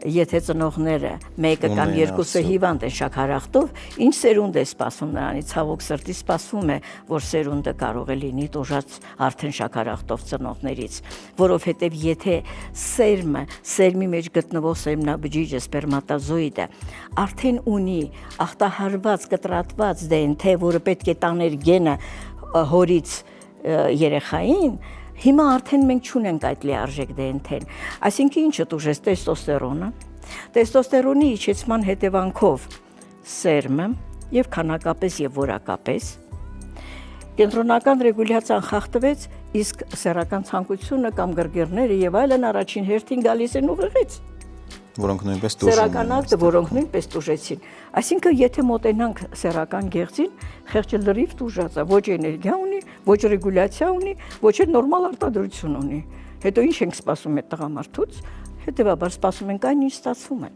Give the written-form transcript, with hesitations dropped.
եթե ծնողները մեկը կամ երկուսը հիվանդ են շաքարախտով, ինչ սերունդ է սպասում նրանից, ցավոք սրտի սպասվում է, որ սերունդը կարող է լինի տուժած արդեն շաքարախտով ծնողներից, որովհետև եթե սերմի մեջ գտնվող սերմնաբջիջը սպերմատոզոիդը արդեն ունի ախտահարված, կտրատված DNT, որը պետք է տաներ գենը հորից երեխային, հիմա արդեն մենք չունենք այդ լիարժեք DNT-ն, այսինքն ինչը տուժեց տեստոստերոնը, տեստոստերոնի իջեցման հետևանքով սերմը եւ քանակապես եւ որակապես, կենտրոնական ռեգուլյացիան խախտվեց, իսկ սեռական ցանկությունը կամ գրգիռները եւ այլն առաջին հերթին գալիս են ուղեղից, որոնք նույնպես տուժում են, սեռական ակտը, որոնք նույնպես տուժեցին, այսինքն եթե մոտենանք սեռական գեղձին, խեղճը լրիվ տուժած է, ոչ էներգիա ունի, ոչ ռեգուլյացիա ունի, ոչ էլ նորմալ արտադրություն ունի, հետո ինչ ենք սպասում այդ տղամարդուց, հետևաբար սպասում ենք այն, ինչ ստացվում է։